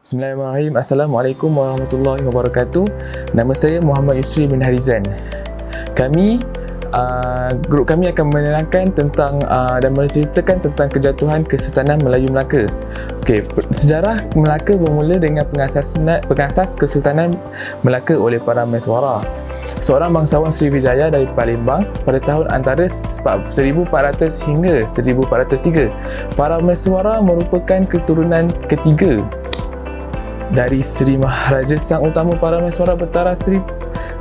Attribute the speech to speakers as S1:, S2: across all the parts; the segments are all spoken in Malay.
S1: Bismillahirrahmanirrahim. Assalamualaikum warahmatullahi wabarakatuh. Nama saya Muhammad Yusri bin Harizan. Grup kami akan menerangkan tentang dan menceritakan tentang kejatuhan Kesultanan Melayu Melaka. Okey, sejarah Melaka bermula dengan pengasas Kesultanan Melaka oleh para Meswara, seorang bangsawan Sriwijaya dari Palembang pada tahun antara 1400 hingga 1403. Para Meswara merupakan keturunan ketiga dari Seri Maharaja Sang Utama para Meswara Betara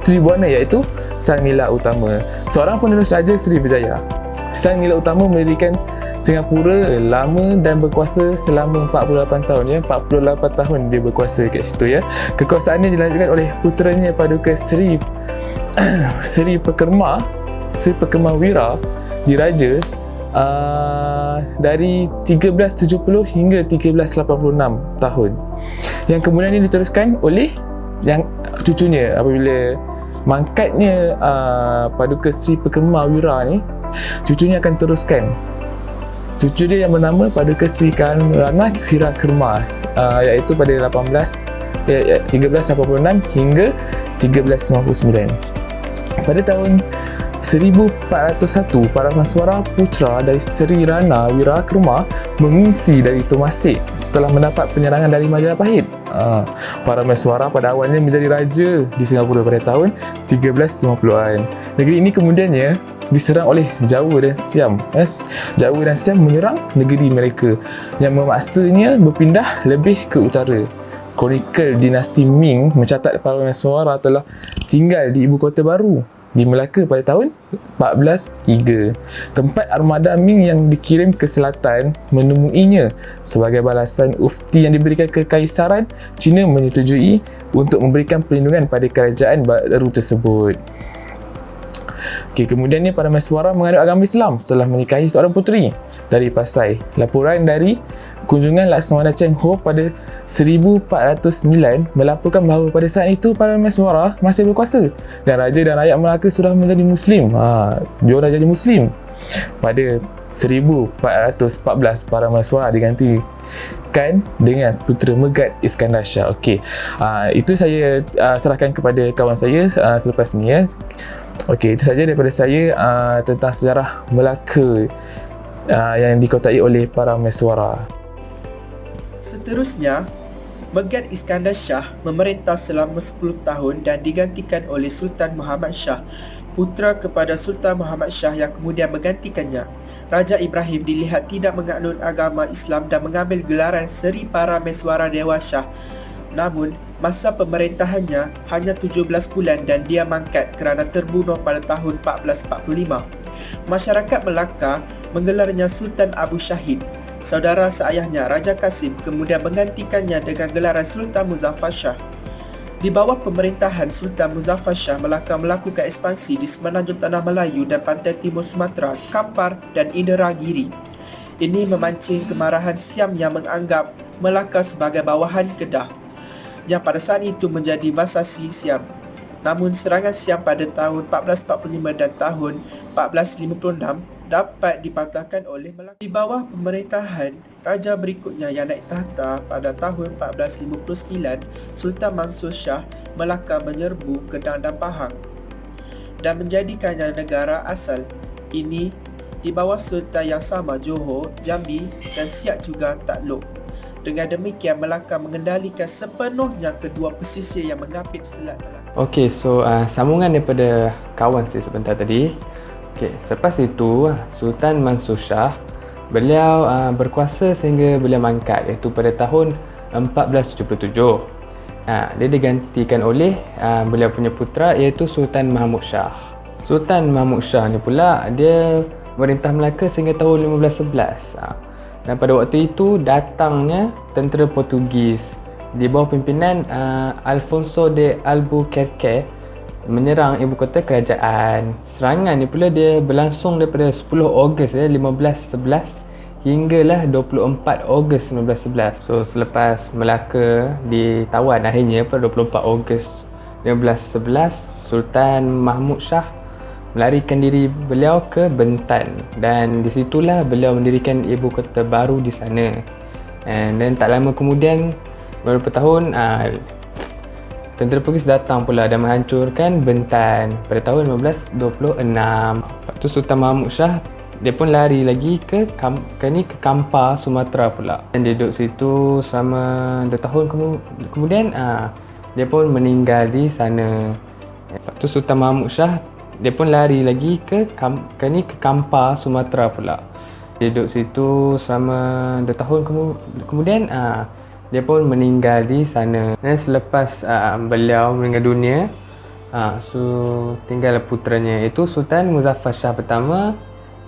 S1: Tribuana, iaitu Sang Nila Utama, seorang penerus Raja Sriwijaya. Sang Nila Utama mendirikan Singapura lama dan berkuasa selama 48 tahun. 48 tahun dia berkuasa kat situ ya. Kekuasaannya dilanjutkan oleh puteranya Paduka Seri Pekerma Wira Diraja dari 1370 hingga 1386 tahun, yang kemudian ini diteruskan oleh yang cucunya apabila mangkatnya Paduka Seri Pekerma Wira ni, cucunya akan teruskan. Cucu dia yang bernama Paduka Seri Rana Wira Kerma, iaitu pada 1386 hingga 1399. Pada tahun 1401, para Meswara putra dari Seri Rana Wira Kerma mengungsi dari Tomasek setelah mendapat penyerangan dari Majapahit. Para Meswara pada awalnya menjadi raja di Singapura pada tahun 1350-an. Negeri ini kemudiannya diserang oleh Jawa dan Siam. Jawa dan Siam menyerang negeri mereka yang memaksanya berpindah lebih ke utara. Kronikal dinasti Ming mencatat para Meswara telah tinggal di ibu kota baru di Melaka pada tahun 1403. Tempat armada Ming yang dikirim ke selatan menemuinya. Sebagai balasan, ufti yang diberikan ke Kaisaran China menyetujui untuk memberikan perlindungan pada kerajaan baru tersebut. Okey, kemudiannya para Meswara mengadop agama Islam setelah menikahi seorang puteri dari Pasai. Laporan dari kunjungan Laksamana Cheng Ho pada 1409 melaporkan bahawa pada saat itu para Meswara masih berkuasa dan raja dan rakyat Melaka sudah menjadi Muslim. Dia dah jadi Muslim. Pada 1414 para Meswara digantikan dengan putera Megat Iskandar Shah. Okey, itu saya serahkan kepada kawan saya selepas ini ya. Okey, itu saja daripada saya tentang sejarah Melaka yang dikotai oleh para Meswara.
S2: Seterusnya, Megat Iskandar Shah memerintah selama 10 tahun dan digantikan oleh Sultan Muhammad Shah, putera kepada Sultan Muhammad Shah yang kemudian menggantikannya. Raja Ibrahim dilihat tidak menganut agama Islam dan mengambil gelaran Seri Para Meswara Dewa Shah. Namun, masa pemerintahannya hanya 17 bulan dan dia mangkat kerana terbunuh pada tahun 1445. Masyarakat Melaka menggelarnya Sultan Abu Syahid. Saudara seayahnya Raja Kasim kemudian menggantikannya dengan gelaran Sultan Muzaffar Shah. Di bawah pemerintahan Sultan Muzaffar Shah, Melaka melakukan ekspansi di semenanjung Tanah Melayu dan pantai timur Sumatera, Kampar dan Inderagiri. Ini memancing kemarahan Siam yang menganggap Melaka sebagai bawahan Kedah, yang pada saat itu menjadi vasasi Siam. Namun serangan Siam pada tahun 1445 dan tahun 1456 dapat dipatahkan oleh Melaka. Di bawah pemerintahan raja berikutnya yang naik tahta pada tahun 1459, Sultan Mansur Shah, Melaka menyerbu Kedah dan Pahang dan menjadikannya negara asal. Ini di bawah sultan yang sama, Johor, Jambi dan Siak juga takluk. Dengan demikian, Melaka mengendalikan sepenuhnya kedua pesisir yang mengapit Selat Melaka.
S3: Okey, so sambungan daripada kawan saya sebentar tadi. Okey, selepas itu Sultan Mansur Shah, beliau berkuasa sehingga beliau mangkat, iaitu pada tahun 1477. Dia digantikan oleh beliau punya putera, iaitu Sultan Mahmud Shah. Sultan Mahmud Shah ni pula dia merintah Melaka sehingga tahun 1511. Dan pada waktu itu datangnya tentera Portugis di bawah pimpinan Alfonso de Albuquerque menyerang ibu kota kerajaan. Serangan ni pula dia berlangsung daripada 10 Ogos 1511 hinggalah 24 Ogos 1911. So selepas Melaka ditawan akhirnya pada 24 Ogos 1511, Sultan Mahmud Shah melarikan diri beliau ke Bentan dan disitulah beliau mendirikan ibu kota baru di sana. Dan tak lama kemudian beberapa tahun tentera Portugis datang pula dan menghancurkan Bentan pada tahun 1526. Lepas tu Sultan Mahmud Shah dia pun lari lagi ke Kampar, Sumatera pula. Dan dia duduk situ selama 2 tahun kemudian dia pun meninggal di sana. Lepas tu Sultan Mahmud Shah dia pun lari lagi ke Kampar, Sumatera pula. Dia duduk situ selama 2 tahun kemudian dia pun meninggal di sana. Dan selepas beliau meninggal dunia, tinggal putranya iaitu Sultan Muzaffar Shah pertama.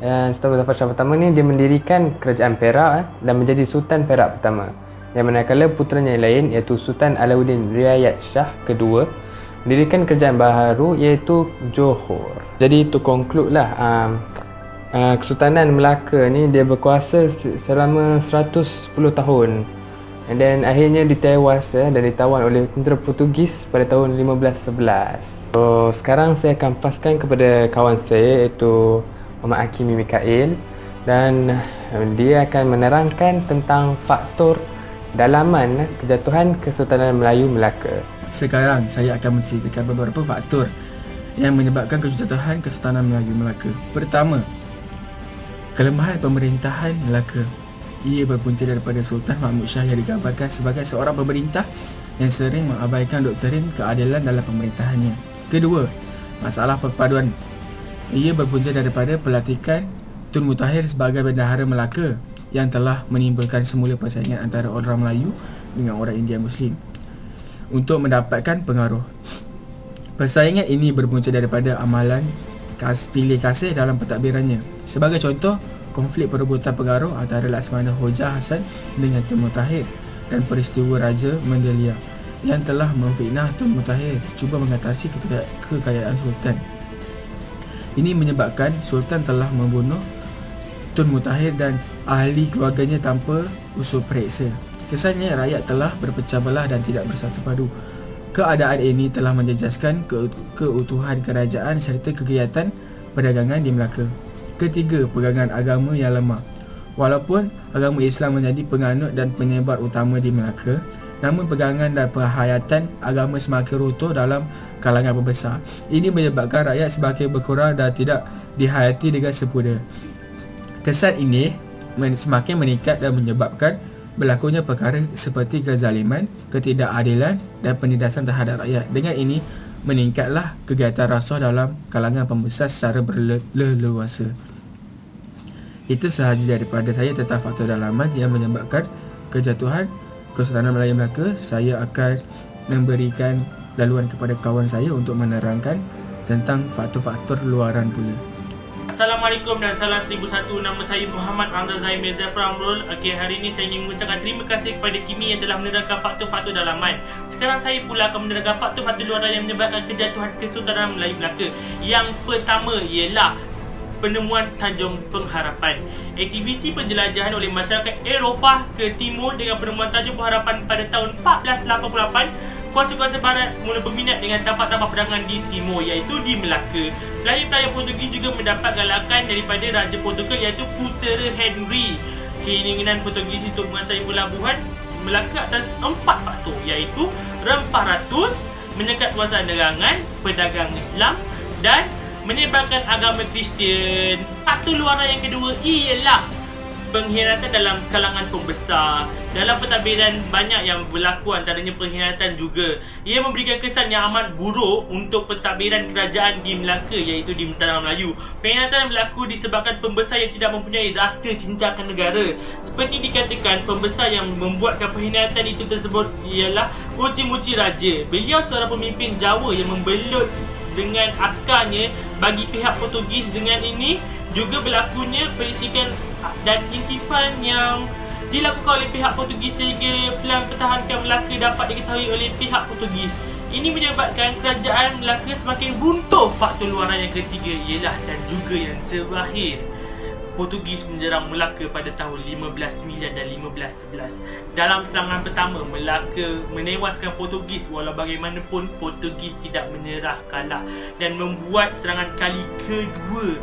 S3: Dan Sultan Muzaffar Shah pertama ni dia mendirikan kerajaan Perak dan menjadi Sultan Perak pertama. Yang manakala putranya yang lain iaitu Sultan Alauddin Riayat Shah kedua mendirikan kerajaan baharu iaitu Johor. Jadi to conclude lah, Kesultanan Melaka ni dia berkuasa selama 110 tahun. And then akhirnya ditewas dan ditawan oleh tentera Portugis pada tahun 1511. So sekarang saya akan paskan kepada kawan saya iaitu Muhammad Hakimi Mikail, dan dia akan menerangkan tentang faktor dalaman kejatuhan Kesultanan Melayu Melaka.
S2: Sekarang saya akan menceritakan beberapa faktor yang menyebabkan kejatuhan Kesultanan Melayu Melaka. Pertama, kelemahan pemerintahan Melaka. Ia berpunca daripada Sultan Mahmud Shah yang digambarkan sebagai seorang pemerintah yang sering mengabaikan doktrin keadilan dalam pemerintahannya. Kedua, masalah perpaduan. Ia berpunca daripada pelantikan Tun Mutahir sebagai Bendahara Melaka yang telah menimbulkan semula persaingan antara orang Melayu dengan orang India Muslim untuk mendapatkan pengaruh. Persaingan ini berpunca daripada amalan pilih kasih dalam pentadbirannya. Sebagai contoh, konflik perebutan pengaruh antara Laksamana Hojah Hasan dengan Tun Mutahir dan peristiwa Raja Mendelia yang telah memfitnah Tun Mutahir cuba mengatasi kekayaan Sultan. Ini menyebabkan Sultan telah membunuh Tun Mutahir dan ahli keluarganya tanpa usul periksa. Kesannya rakyat telah berpecah belah dan tidak bersatu padu. Keadaan ini telah menjejaskan keutuhan kerajaan serta kegiatan perdagangan di Melaka. Ketiga, pegangan agama yang lemah. Walaupun agama Islam menjadi penganut dan penyebar utama di Melaka, namun pegangan dan penghayatan agama semakin runtuh dalam kalangan pembesar. Ini menyebabkan rakyat semakin berkurang dan tidak dihayati dengan sempurna. Kesan ini semakin meningkat dan menyebabkan berlakunya perkara seperti kezaliman, ketidakadilan dan penindasan terhadap rakyat. Dengan ini, meningkatlah kegiatan rasuah dalam kalangan pembesar secara berleluasa. Itu sahaja daripada saya tentang faktor dalaman yang menyebabkan kejatuhan Kesultanan Melayu Melaka. Saya akan memberikan laluan kepada kawan saya untuk menerangkan tentang faktor-faktor luaran pula.
S4: Assalamualaikum dan salam 1001. Nama saya Muhammad Amr Zahir Mirza Framrul. Okey, hari ini saya ingin mengucapkan terima kasih kepada Kimi yang telah menerangkan faktor-faktor dalaman. Sekarang saya pula akan menerangkan faktor-faktor luaran yang menyebabkan kejatuhan Kesultanan Melayu Melaka. Yang pertama ialah penemuan Tanjung Pengharapan. Aktiviti penjelajahan oleh masyarakat Eropah ke timur dengan penemuan Tanjung Pengharapan pada tahun 1488, kuasa-kuasa barat mula berminat dengan tapak-tapak perdagangan di timur iaitu di Melaka. Pelayan-pelayan Portugis juga mendapat galakan daripada Raja Portugal iaitu Putera Henry. Keinginan Portugis untuk menguasai pelabuhan Melaka atas 4 faktor iaitu rempah ratus, menyekat kuasaan nerangan, pedagang Islam dan menyebarkan agama Kristian. Faktor luaran yang kedua ialah pengkhianatan dalam kalangan pembesar. Dalam pentadbiran banyak yang berlaku, antaranya pengkhianatan juga. Ia memberikan kesan yang amat buruk untuk pentadbiran kerajaan di Melaka iaitu di Tanah Melayu. Pengkhianatan berlaku disebabkan pembesar yang tidak mempunyai rasa cinta akan negara. Seperti dikatakan, pembesar yang membuatkan pengkhianatan itu tersebut ialah Muci Raja. Beliau seorang pemimpin Jawa yang membelut dengan askarnya bagi pihak Portugis. Dengan ini juga berlakunya perisikan dan intifan yang dilakukan oleh pihak Portugis sehingga pelan pertahankan Melaka dapat diketahui oleh pihak Portugis. Ini menyebabkan kerajaan Melaka semakin runtuh. Faktor luaran yang ketiga ialah dan juga yang terakhir, Portugis menyerang Melaka pada tahun 1509 dan 1511. Dalam serangan pertama, Melaka menewaskan Portugis. Walau bagaimanapun, Portugis tidak menyerah kalah dan membuat serangan kali kedua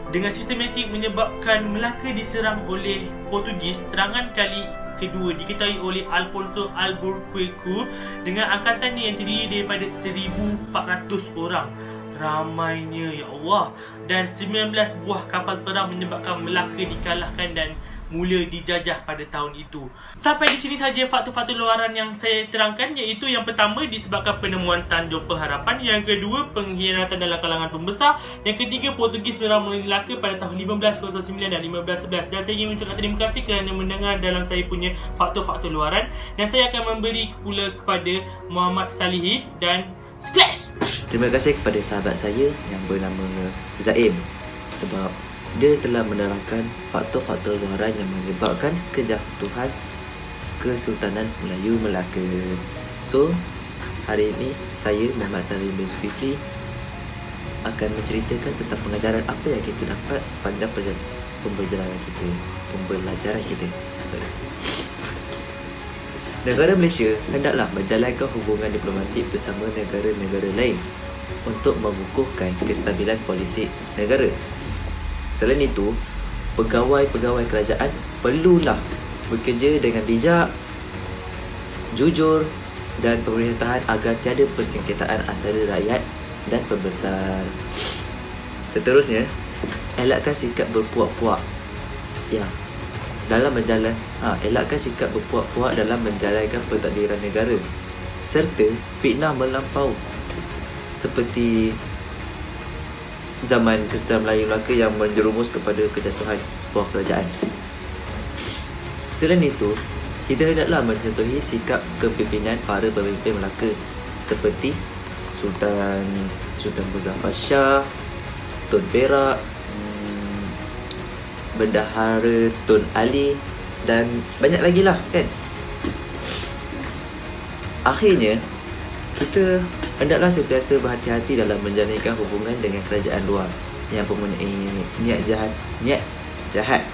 S4: dengan sistematik menyebabkan Melaka diserang oleh Portugis. Serangan kali kedua diketahui oleh Alfonso Albuquerque dengan angkatannya yang terdiri daripada 1,400 orang. Ramainya, ya Allah. Dan 19 buah kapal perang menyebabkan Melaka dikalahkan dan mula dijajah pada tahun itu. Sampai di sini saja faktor-faktor luaran yang saya terangkan, iaitu yang pertama disebabkan penemuan Tanjung Pengharapan, yang kedua pengkhianatan dalam kalangan pembesar, yang ketiga Portugis menyerang Melaka pada tahun 1509 dan 1511. Dan saya ingin mengucapkan terima kasih kerana mendengar dalam saya punya faktor-faktor luaran, dan saya akan memberi pula kepada Muhammad Salihin dan Splash.
S5: Terima kasih kepada sahabat saya yang bernama Zaim sebab dia telah menerangkan faktor-faktor luaran yang menyebabkan kejatuhan Kesultanan Melayu Melaka. So, hari ini saya Muhammad Salim bin Zulkifli akan menceritakan tentang pengajaran apa yang kita dapat sepanjang pembelajaran kita. Negara Malaysia hendaklah menjalankan hubungan diplomatik bersama negara-negara lain untuk mengukuhkan kestabilan politik negara. Selain itu, pegawai-pegawai kerajaan perlulah bekerja dengan bijak, jujur dan pemerintahan agar tiada persengketaan antara rakyat dan pembesar. Seterusnya, elakkan sikap berpuak-puak dalam menjalankan pentadbiran negara serta fitnah melampau seperti zaman Kesultanan Melayu Melaka yang menjerumus kepada kejatuhan sebuah kerajaan. Selain itu, kita hendaklah mencontohi sikap kepimpinan para pemimpin Melaka seperti Sultan Muzaffar Shah, Tun Perak, Bendahara Tun Ali dan banyak lagi lah kan. Akhirnya, kita hendaklah sentiasa berhati-hati dalam menjalinkan hubungan dengan kerajaan luar yang mempunyai niat jahat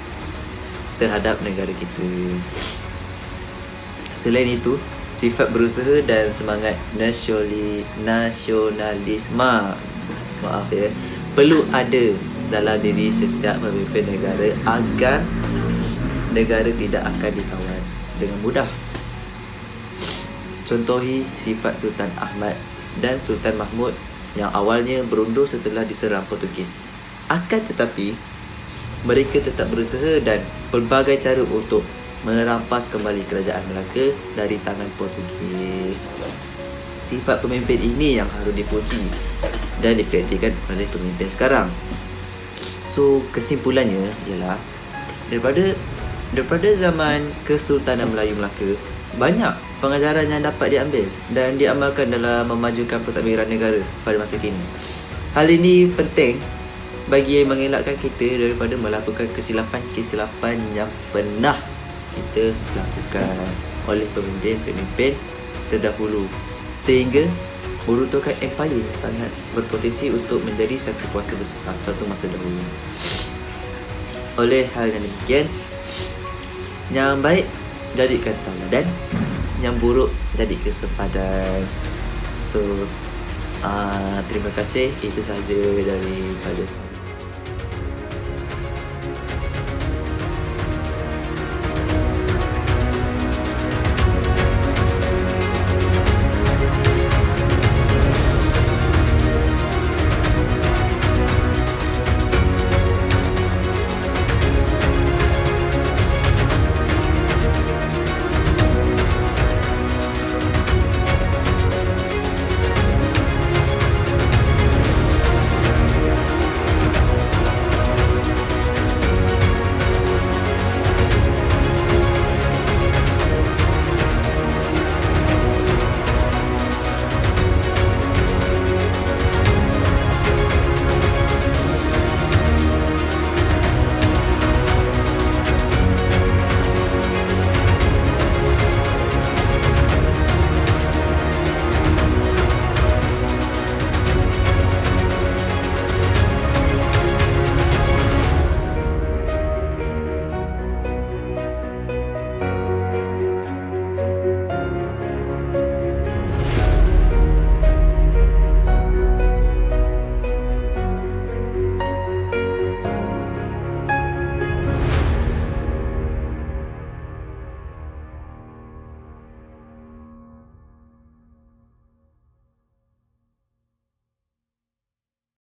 S5: terhadap negara kita. Selain itu, sifat berusaha dan semangat nasionalisme perlu ada dalam diri setiap pemimpin negara agar negara tidak akan ditawan dengan mudah. Contohi sifat Sultan Ahmad dan Sultan Mahmud yang awalnya berundur setelah diserang Portugis. Akan tetapi, mereka tetap berusaha dan pelbagai cara untuk merampas kembali kerajaan Melaka dari tangan Portugis. Sifat pemimpin ini yang harus dipuji dan dipraktikkan oleh pemimpin sekarang. So, kesimpulannya ialah daripada zaman Kesultanan Melayu Melaka, banyak pengajaran yang dapat diambil dan diamalkan dalam memajukan pentadbiran negara pada masa kini. Hal ini penting bagi mengelakkan kita daripada melakukan kesilapan yang pernah kita lakukan oleh pemimpin-pemimpin terdahulu sehingga meruntuhkan empayar yang sangat berpotensi untuk menjadi satu kuasa besar suatu masa dahulu. Oleh hal yang demikian, yang baik jadikan tauladan, yang buruk jadi kesempadan. So, terima kasih. Itu saja daripada saya.